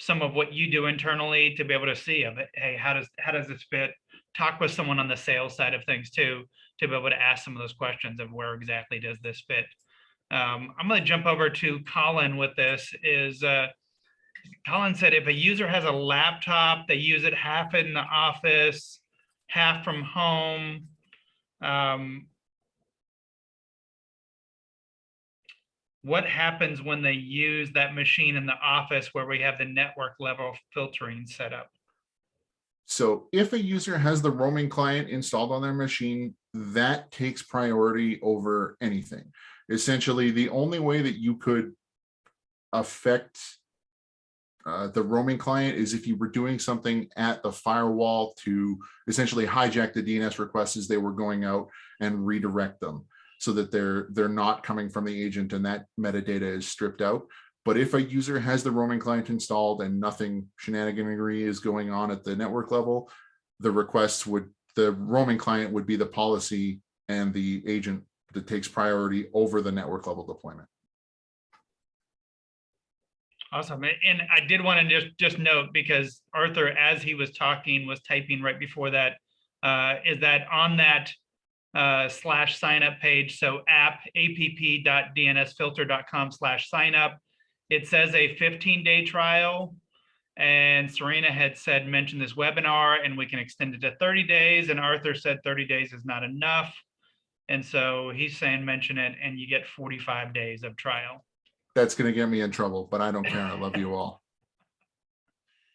some of what you do internally to be able to see of it. Hey, how does this fit? Talk with someone on the sales side of things too, to be able to ask some of those questions of where exactly does this fit. I'm going to jump over to Colin with this. Colin said, if a user has a laptop, they use it half in the office, half from home. What happens when they use that machine in the office where we have the network level filtering set up? So if a user has the roaming client installed on their machine, that takes priority over anything. Essentially, the only way that you could affect the roaming client is if you were doing something at the firewall to essentially hijack the DNS requests as they were going out and redirect them so that they're not coming from the agent and that metadata is stripped out. But if a user has the roaming client installed and nothing shenaniganery is going on at the network level, the roaming client would be the policy and the agent that takes priority over the network level deployment. Awesome. And I did want to just note, because Arthur, as he was talking, was typing right before that, is that on that /signup page, so app.dnsfilter.com/signup, it says a 15-day trial. And Serena had mentioned this webinar, and we can extend it to 30 days. And Arthur said 30 days is not enough. And so he's saying mention it, and you get 45 days of trial. That's going to get me in trouble, but I don't care. I love you all.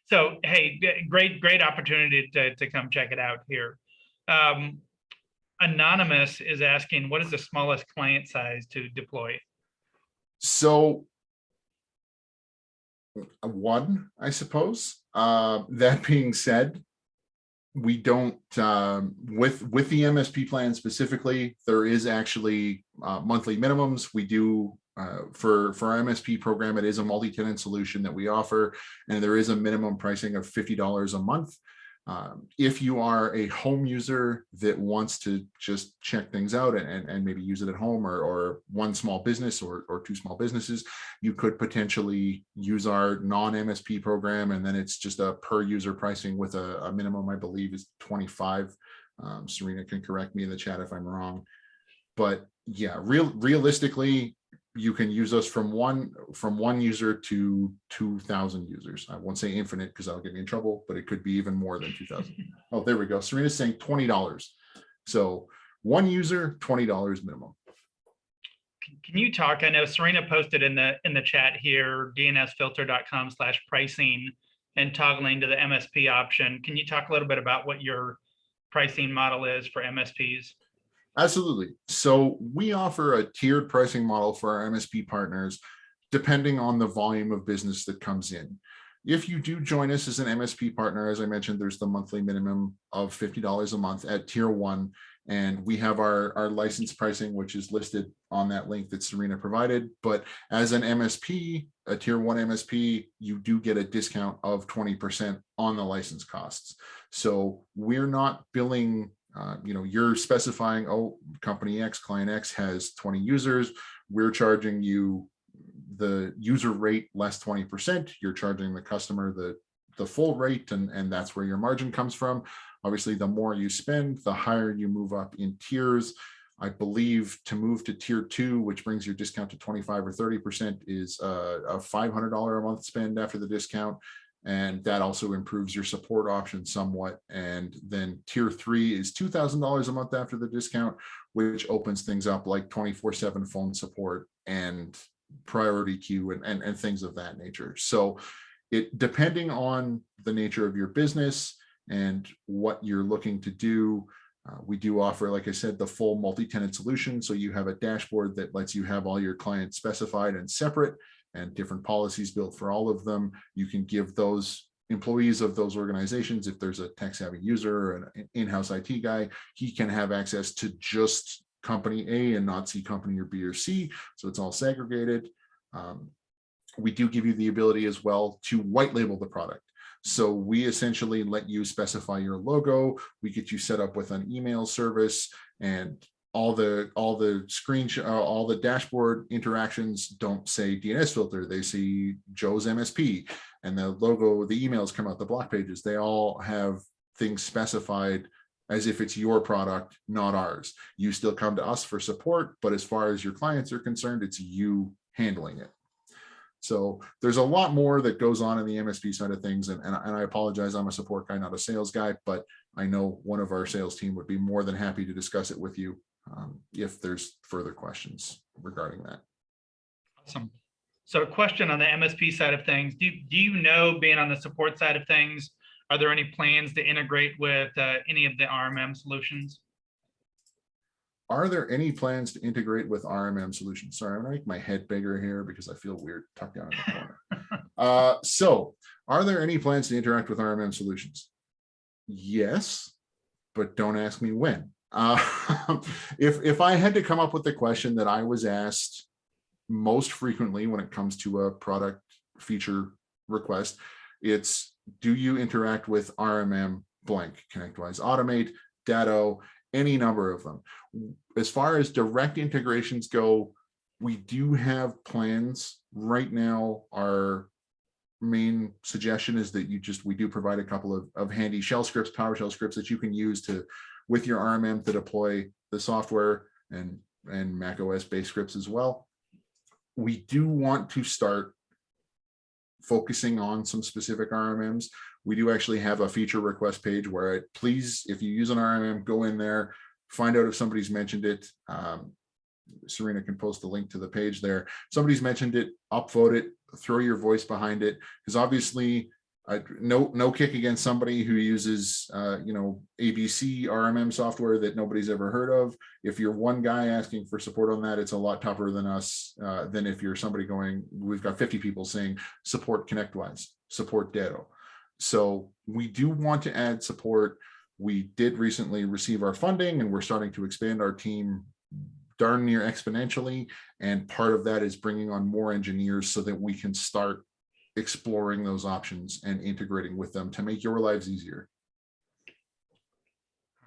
So, hey, great opportunity to come check it out here. Anonymous is asking, what is the smallest client size to deploy? So 1, I suppose. That being said, we don't, with the MSP plan specifically, there is actually monthly minimums. We do, for our MSP program, it is a multi-tenant solution that we offer, and there is a minimum pricing of $50 a month. If you are a home user that wants to just check things out and maybe use it at home, or one small business or 2 small businesses, you could potentially use our non-MSP program, and then it's just a per user pricing with a minimum, I believe, is 25. Serena can correct me in the chat if I'm wrong, but yeah, realistically, you can use us from one user to 2,000 users. I won't say infinite because that'll get me in trouble, but it could be even more than 2,000. Oh, there we go. Serena's saying $20. So 1 user, $20 minimum. Can you talk? I know Serena posted in the chat here, dnsfilter.com/pricing and toggling to the MSP option. Can you talk a little bit about what your pricing model is for MSPs? Absolutely. So we offer a tiered pricing model for our MSP partners, depending on the volume of business that comes in. If you do join us as an MSP partner, as I mentioned, there's the monthly minimum of $50 a month at tier 1. And we have our license pricing, which is listed on that link that Serena provided. But as an MSP, a tier 1 MSP, you do get a discount of 20% on the license costs. So we're not billing You're specifying, oh, company X, client X has 20 users. We're charging you the user rate less 20%. You're charging the customer the full rate, and that's where your margin comes from. Obviously, the more you spend, the higher you move up in tiers. I believe to move to tier 2, which brings your discount to 25 or 30%, is a $500 a month spend after the discount. And that also improves your support option somewhat. And then tier 3 is $2,000 a month after the discount, which opens things up like 24/7 phone support and priority queue and things of that nature. So it, depending on the nature of your business and what you're looking to do, we do offer, like I said, the full multi-tenant solution. So you have a dashboard that lets you have all your clients specified and separate, and different policies built for all of them. You can give those employees of those organizations, if there's a tech-savvy user or an in-house IT guy, he can have access to just company A and not see company or B or C. So it's all segregated. We do give you the ability as well to white label the product. So we essentially let you specify your logo. We get you set up with an email service, and all the all the dashboard interactions don't say DNS filter. They say Joe's MSP, and the logo, the emails come out, the block pages, they all have things specified as if it's your product, not ours. You still come to us for support, but as far as your clients are concerned, it's you handling it. So there's a lot more that goes on in the MSP side of things. And I apologize, I'm a support guy, not a sales guy, but I know one of our sales team would be more than happy to discuss it with you if there's further questions regarding that. Awesome. So a question on the MSP side of things, do you know, being on the support side of things, are there any plans to integrate with any of the RMM solutions? Are there any plans to integrate with RMM solutions? Sorry, I'm gonna make my head bigger here because I feel weird tucked down in the corner. So are there any plans to interact with RMM solutions? Yes, but don't ask me when. If I had to come up with the question that I was asked most frequently when it comes to a product feature request, it's, do you interact with RMM blank, ConnectWise Automate, Datto, any number of them. As far as direct integrations go, we do have plans right now. Our main suggestion is that we do provide a couple of handy shell scripts, PowerShell scripts that you can use with your RMM to deploy the software, and Mac OS based scripts as well. We do want to start focusing on some specific RMMs. We do actually have a feature request page where please, if you use an RMM, go in there, find out if somebody's mentioned it. Serena can post the link to the page there. Somebody's mentioned it, upvote it, throw your voice behind it, because obviously no kick against somebody who uses ABC RMM software that nobody's ever heard of. If you're one guy asking for support on that, it's a lot tougher than us than if you're somebody going, we've got 50 people saying support ConnectWise, support Datto. So we do want to add support. We did recently receive our funding, and we're starting to expand our team darn near exponentially. And part of that is bringing on more engineers so that we can start exploring those options and integrating with them to make your lives easier.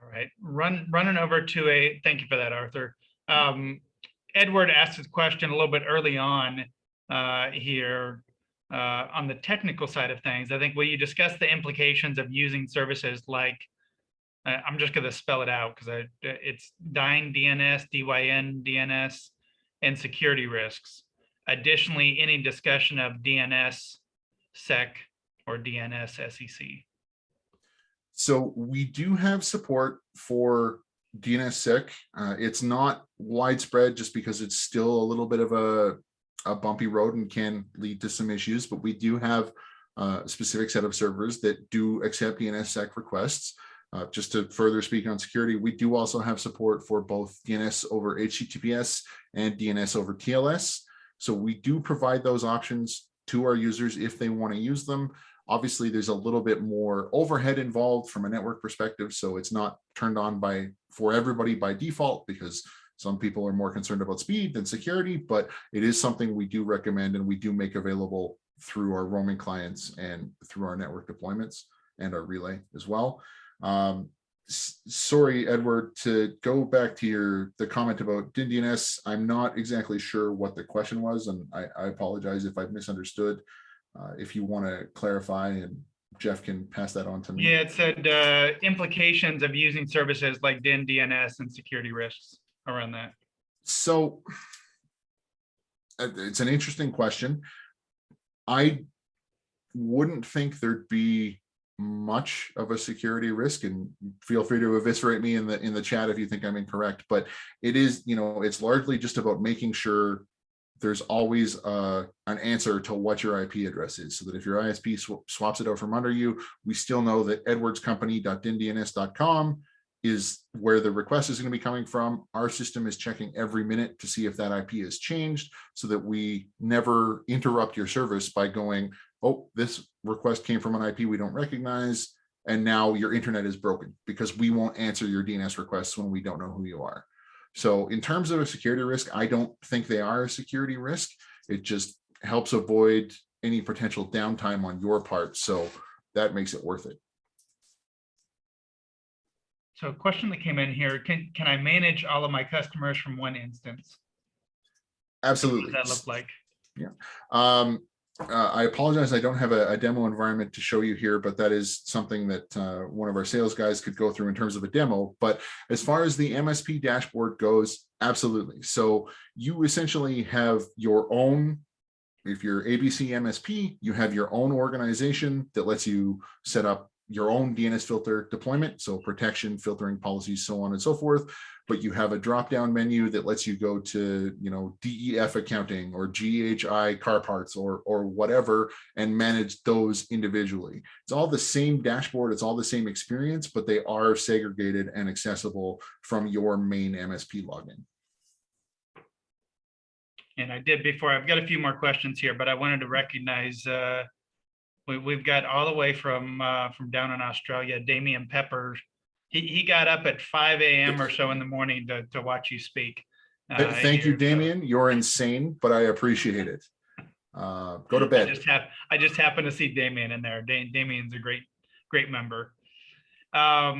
All right, running over to thank you for that, Arthur. Edward asked his question a little bit early on here on the technical side of things. I think, will you discuss the implications of using services like, I'm just going to spell it out because it's DYN DNS, DYN DNS, and security risks. Additionally, any discussion of DNS Sec or DNS SEC? So we do have support for DNS Sec. It's not widespread just because it's still a little bit of a bumpy road and can lead to some issues, but we do have a specific set of servers that do accept DNS Sec requests. Just to further speak on security, we do also have support for both DNS over HTTPS and DNS over TLS. So we do provide those options to our users if they want to use them. Obviously, there's a little bit more overhead involved from a network perspective, so it's not turned on for everybody by default, because some people are more concerned about speed than security, but it is something we do recommend and we do make available through our roaming clients and through our network deployments and our relay as well. Sorry, Edward, to go back to the comment about DNS, I'm not exactly sure what the question was, and I apologize if I've misunderstood. If you want to clarify, and Jeff can pass that on to me. Yeah, it said implications of using services like DNS and security risks around that. So it's an interesting question. I wouldn't think there'd be much of a security risk, and feel free to eviscerate me in the chat if you think I'm incorrect, but it is, it's largely just about making sure there's always an answer to what your IP address is, so that if your ISP swaps it out from under you, we still know that edwardscompany.dnsfiltercom is where the request is going to be coming from. Our system is checking every minute to see if that IP has changed, so that we never interrupt your service by going, oh, this request came from an IP we don't recognize, and now your internet is broken, because we won't answer your DNS requests when we don't know who you are. So in terms of a security risk, I don't think they are a security risk. It just helps avoid any potential downtime on your part. So that makes it worth it. So a question that came in here, can I manage all of my customers from one instance? Absolutely. What does that look like? Yeah. I apologize, I don't have a demo environment to show you here, but that is something that one of our sales guys could go through in terms of a demo. But as far as the MSP dashboard goes, absolutely. So you essentially have your own, if you're ABC MSP, you have your own organization that lets you set up your own DNS filter deployment, so protection, filtering policies, so on and so forth. But you have a drop-down menu that lets you go to, DEF accounting or GHI car parts or whatever, and manage those individually. It's all the same dashboard, it's all the same experience, but they are segregated and accessible from your main MSP login. And I did before. I've got a few more questions here, but I wanted to recognize we've got all the way from down in Australia, Damian Pepper. He got up at 5 a.m. or so in the morning to watch you speak. Thank you, Damian. You're insane, but I appreciate it. Go to bed. I just happened to see Damian in there. Damian's a great member. All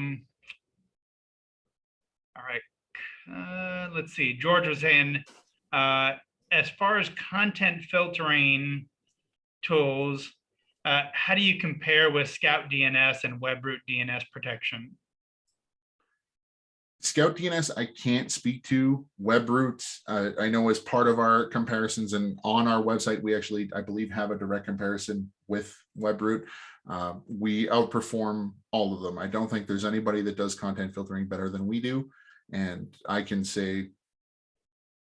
right. Let's see. George was in. As far as content filtering tools, how do you compare with Scout DNS and Webroot DNS protection? Scout DNS, I can't speak to. Webroot, I know as part of our comparisons, and on our website, we actually, I believe, have a direct comparison with Webroot. We outperform all of them. I don't think there's anybody that does content filtering better than we do. And I can say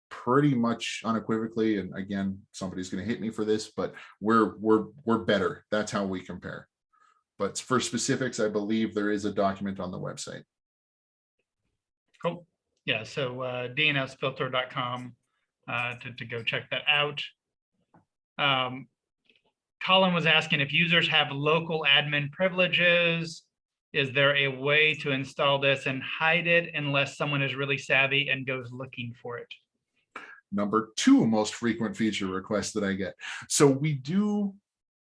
pretty much unequivocally, and again, somebody's going to hit me for this, but we're better. That's how we compare. But for specifics, I believe there is a document on the website. Cool. Yeah, so dnsfilter.com to go check that out. Colin was asking if users have local admin privileges, is there a way to install this and hide it unless someone is really savvy and goes looking for it? Number 2 most frequent feature request that I get. So we do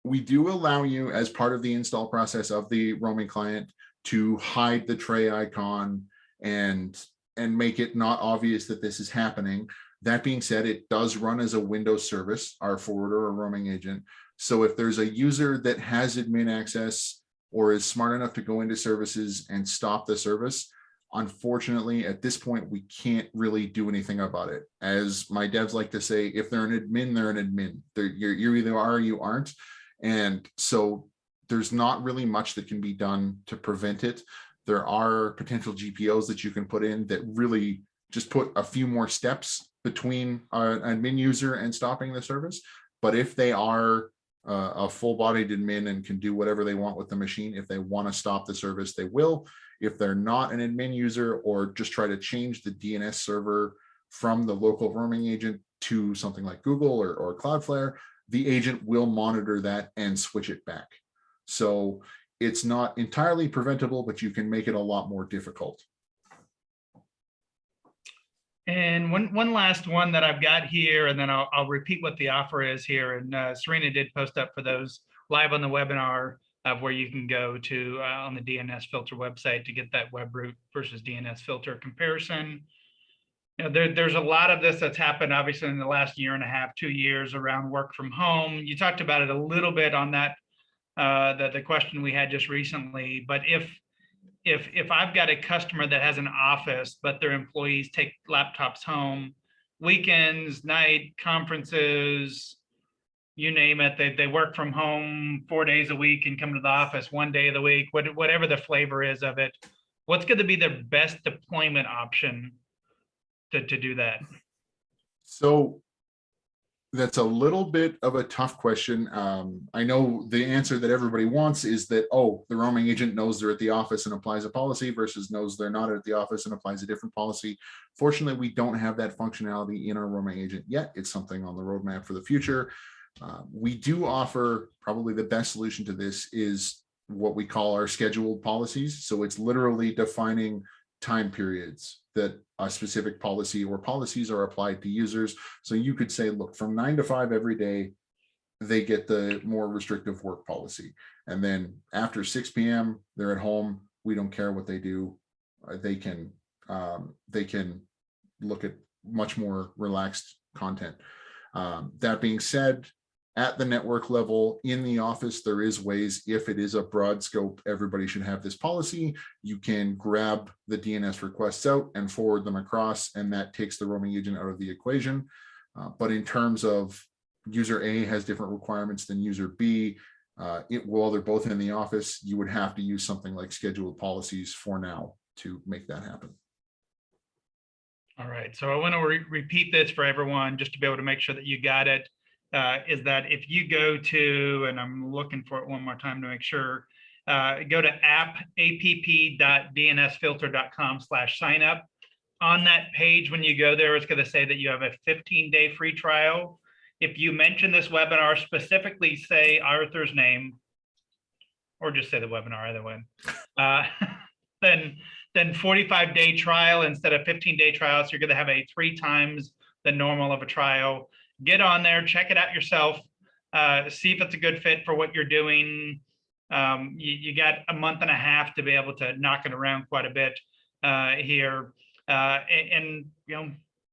allow you, as part of the install process of the roaming client, to hide the tray icon and make it not obvious that this is happening. That being said, it does run as a Windows service, our forwarder or roaming agent. So if there's a user that has admin access or is smart enough to go into services and stop the service, unfortunately, at this point, we can't really do anything about it. As my devs like to say, if they're an admin, they're an admin. You either are or you aren't. And so there's not really much that can be done to prevent it. There are potential GPOs that you can put in that really just put a few more steps between an admin user and stopping the service. But if they are a full-bodied admin and can do whatever they want with the machine, if they want to stop the service, they will. If they're not an admin user, or just try to change the DNS server from the local roaming agent to something like Google or Cloudflare, the agent will monitor that and switch it back. So it's not entirely preventable, but you can make it a lot more difficult. And one last one that I've got here, and then I'll repeat what the offer is here. And Serena did post up for those live on the webinar. of where you can go to on the DNS Filter website to get that web root versus DNS filter comparison. There's a lot of this that's happened, obviously, in the last year and a half, 2 years around work from home. You talked about it a little bit on that, the question we had just recently. But if I've got a customer that has an office, but their employees take laptops home, weekends, night, conferences, you name it, they work from home 4 days a week and come to the office 1 day of the week, whatever the flavor is of it, what's going to be the best deployment option to do that? So that's a little bit of a tough question. I know the answer that everybody wants is that, oh, the roaming agent knows they're at the office and applies a policy versus knows they're not at the office and applies a different policy. Fortunately, we don't have that functionality in our roaming agent yet. It's something on the roadmap for the future. We do offer, probably the best solution to this is what we call our scheduled policies. So it's literally defining time periods that a specific policy or policies are applied to users. So you could say, look, from 9 to 5 every day, they get the more restrictive work policy. And then after 6 p.m., they're at home. We don't care what they do. They can look at much more relaxed content. That being said, at the network level in the office, there is ways, if it is a broad scope, everybody should have this policy. You can grab the DNS requests out and forward them across, and that takes the roaming agent out of the equation. But in terms of user A has different requirements than user B, while they're both in the office, you would have to use something like scheduled policies for now to make that happen. All right, so I want to repeat this for everyone just to be able to make sure that you got it. Is that if you go to, and I'm looking for it one more time to make sure, go to app.dnsfilter.com/sign up. On that page, when you go there, it's going to say that you have a 15-day free trial. If you mention this webinar, specifically say Arthur's name, or just say the webinar, either way, then 45-day trial instead of 15-day trial. So you're going to have a 3 times the normal of a trial. Get on there, check it out yourself, see if it's a good fit for what you're doing. You got a month and a half to be able to knock it around quite a bit here, and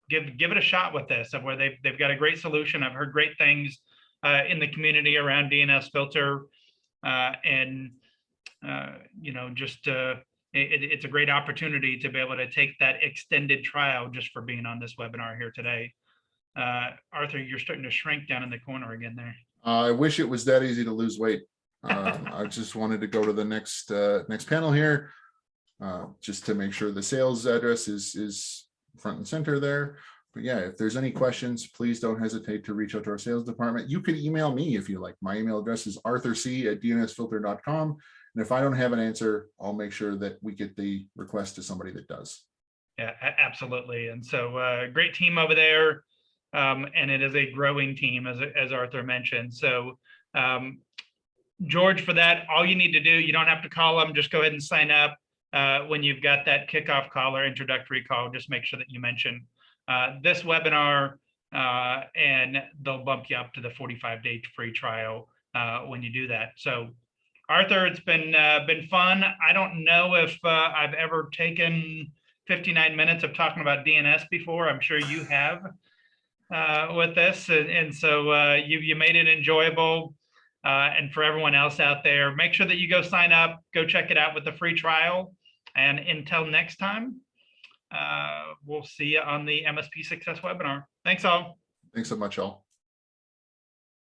give it a shot with this. Where they've got a great solution. I've heard great things in the community around DNS Filter, and it's a great opportunity to be able to take that extended trial just for being on this webinar here today. Arthur, you're starting to shrink down in the corner again there. I wish it was that easy to lose weight. I just wanted to go to the next panel here, just to make sure the sales address is front and center there. But yeah, if there's any questions, please don't hesitate to reach out to our sales department. You can email me if you like. My email address is arthurc@dnsfilter.com. And if I don't have an answer, I'll make sure that we get the request to somebody that does. Yeah, absolutely. And so great team over there. And it is a growing team, as Arthur mentioned. So, George, for that, all you need to do, you don't have to call them, just go ahead and sign up. When you've got that kickoff call or introductory call, just make sure that you mention this webinar, and they'll bump you up to the 45-day free trial when you do that. So, Arthur, it's been fun. I don't know if I've ever taken 59 minutes of talking about DNS before. I'm sure you have. With this, and so you made it enjoyable, and for everyone else out there, make sure that you go sign up, go check it out with the free trial, and until next time, we'll see you on the MSP Success webinar. Thanks all. Thanks so much, all.